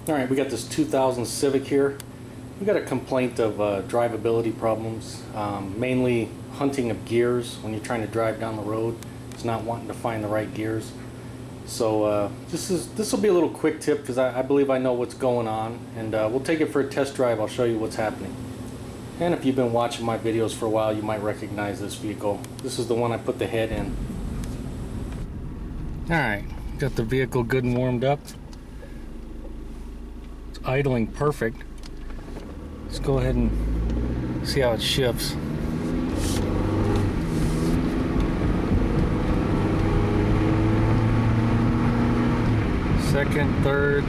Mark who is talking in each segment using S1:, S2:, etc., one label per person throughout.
S1: Alright, we got this 2000 Civic here. We got a complaint of drivability problems, mainly hunting of gears when you're trying to drive down the road. It's not wanting to find the right gears. So this will be a little quick tip because I believe I know what's going on, and we'll take it for a test drive. I'll show you what's happening. And if you've been watching my videos for a while, you might recognize this vehicle. This is the one I put the head in. Alright, got the vehicle good and warmed up. It's idling perfect. Let's go ahead and see how it shifts. Second, third,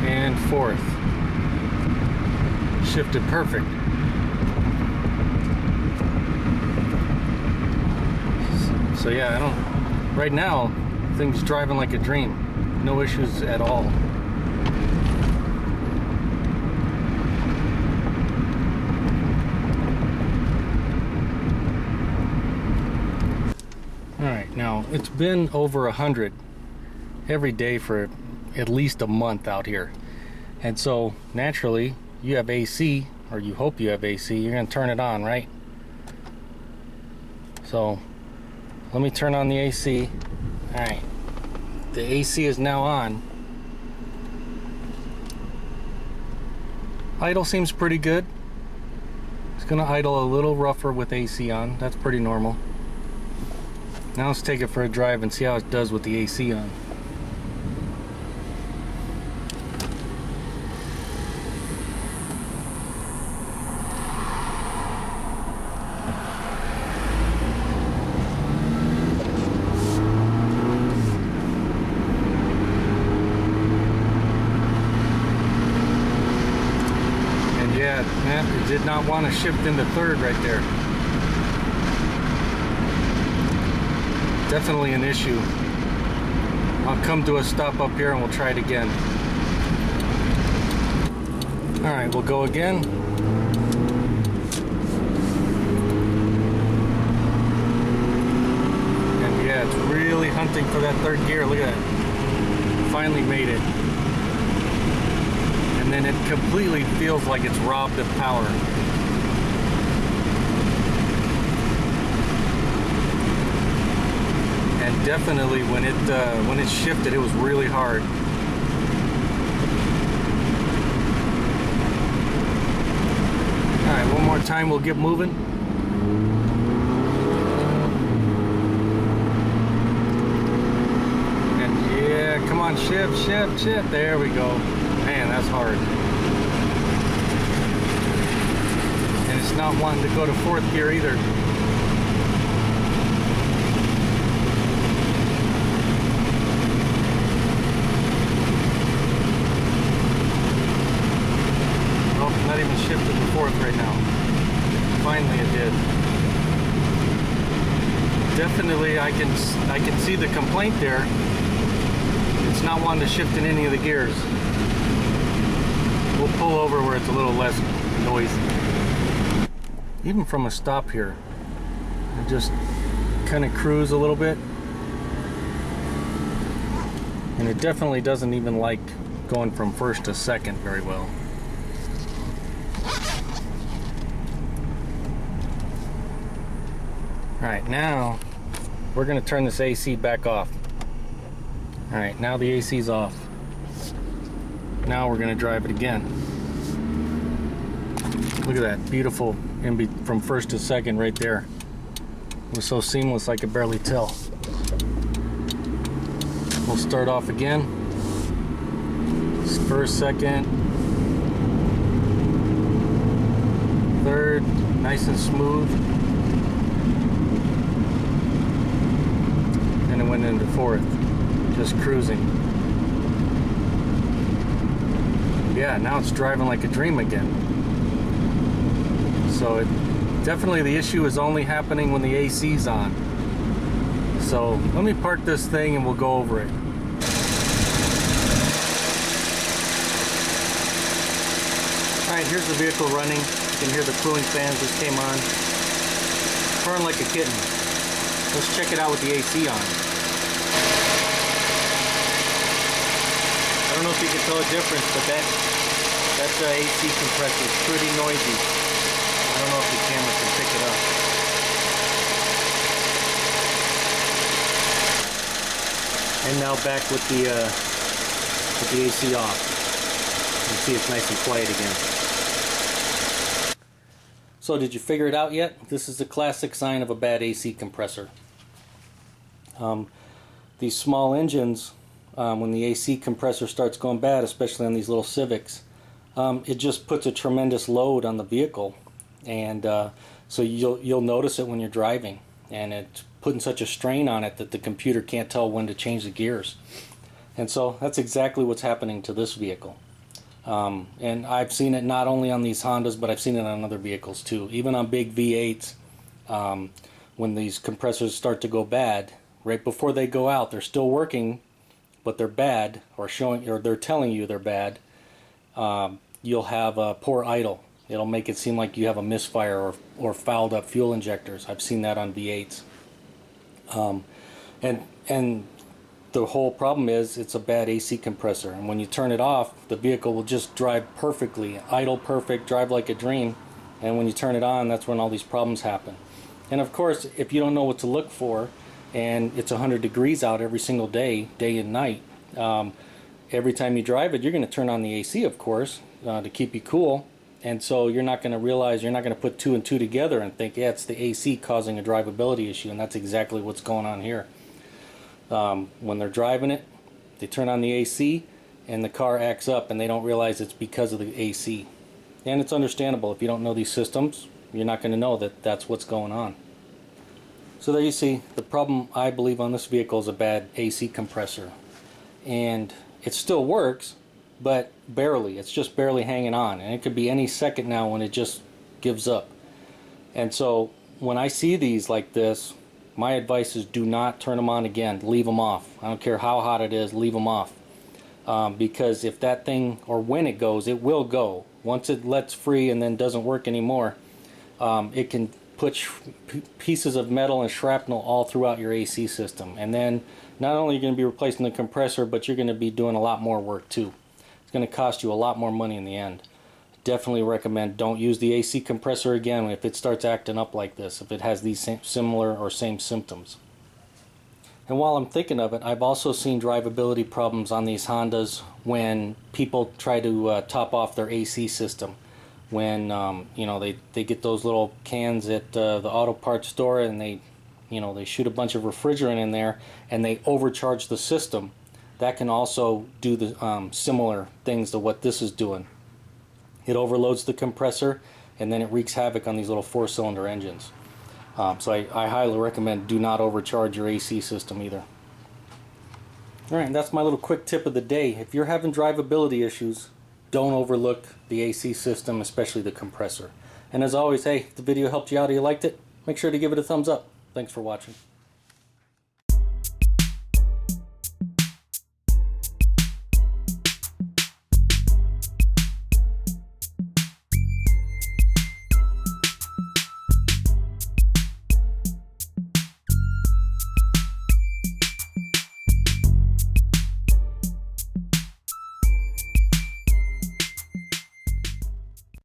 S1: and fourth. Shifted perfect. So yeah, right now, things driving like a dream. No issues at all. Alright, now it's been over 100 every day for at least a month out here. And so naturally, you have AC, or you hope you have AC, you're going to turn it on, right? So let me turn on the AC. Alright, the AC is now on. Idle seems pretty good. It's going to idle a little rougher with AC on. That's pretty normal. Now let's take it for a drive and see how it does with the AC on. And yeah, it did not want to shift into third right there. Definitely an issue. I'll come to a stop up here and we'll try it again. Alright, we'll go again. And yeah, it's really hunting for that third gear. Look at that. Finally made it. And then it completely feels like it's robbed of power. And definitely when it shifted, it was really hard. All right, one more time, we'll get moving. And yeah, come on, shift, shift, shift. There we go. Man, that's hard. And it's not wanting to go to fourth gear either. Not even shifted to fourth right now. Finally it did. Definitely I can see the complaint there. It's not wanting to shift in any of the gears. We'll pull over where it's a little less noisy. Even from a stop here, I just kind of cruise a little bit. And it definitely doesn't even like going from first to second very well. Alright, now we're going to turn this AC back off. Alright, now the AC is off. Now we're going to drive it again. Look at that, beautiful from first to second right there. It was so seamless I could barely tell. We'll start off again. First, second, third, nice and smooth. And it went into fourth, just cruising. Yeah, now it's driving like a dream again. So definitely the issue is only happening when the AC's on. So let me park this thing and we'll go over it. Alright, here's the vehicle running. You can hear the cooling fans just came on. Purring like a kitten. Let's check it out with the AC on. don't know if you can tell a difference, but that's the AC compressor is pretty noisy. I don't know if the camera can pick it up. And now back with the AC off. You can see it's nice and quiet again. So did you figure it out yet? This is the classic sign of a bad AC compressor. These small engines, when the AC compressor starts going bad, especially on these little Civics, it just puts a tremendous load on the vehicle, and so you'll notice it when you're driving, and it's putting such a strain on it that the computer can't tell when to change the gears. And so that's exactly what's happening to this vehicle. And I've seen it not only on these Hondas, but I've seen it on other vehicles too. Even on big V8s, when these compressors start to go bad, right before they go out, they're still working, but they're bad, or they're telling you they're bad. You'll have a poor idle. It'll make it seem like you have a misfire or fouled up fuel injectors. I've seen that on V8s. And the whole problem is it's a bad AC compressor, and when you turn it off, the vehicle will just drive perfectly, idle perfect, drive like a dream, and when you turn it on, that's when all these problems happen. And of course, if you don't know what to look for, and it's 100 degrees out every single day, day and night, every time you drive it, you're going to turn on the AC, of course, to keep you cool, and so you're not going to realize, you're not going to put two and two together and think, yeah, it's the AC causing a drivability issue, and that's exactly what's going on here. When they're driving it, they turn on the AC and the car acts up, and they don't realize it's because of the AC. And it's understandable. If you don't know these systems, you're not going to know that that's what's going on. So there you see, the problem I believe on this vehicle is a bad AC compressor. And it still works, but barely. It's just barely hanging on, and it could be any second now when it just gives up. And so when I see these like this, my advice is do not turn them on again. Leave them off. I don't care how hot it is, leave them off. Because if that thing, or when it goes, it will go. Once it lets free and then doesn't work anymore, it can put pieces of metal and shrapnel all throughout your AC system. And then not only are you going to be replacing the compressor, but you're going to be doing a lot more work too. It's going to cost you a lot more money in the end. Definitely recommend don't use the AC compressor again if it starts acting up like this, if it has these similar or same symptoms. And while I'm thinking of it, I've also seen drivability problems on these Hondas when people try to top off their AC system. When you know, they get those little cans at the auto parts store, and they shoot a bunch of refrigerant in there and they overcharge the system. That can also do the similar things to what this is doing. It overloads the compressor, and then it wreaks havoc on these little 4-cylinder engines. So I highly recommend do not overcharge your AC system either. Alright, that's my little quick tip of the day. If you're having drivability issues, don't overlook the AC system, especially the compressor. And as always, hey, if the video helped you out or you liked it, make sure to give it a thumbs up. Thanks for watching.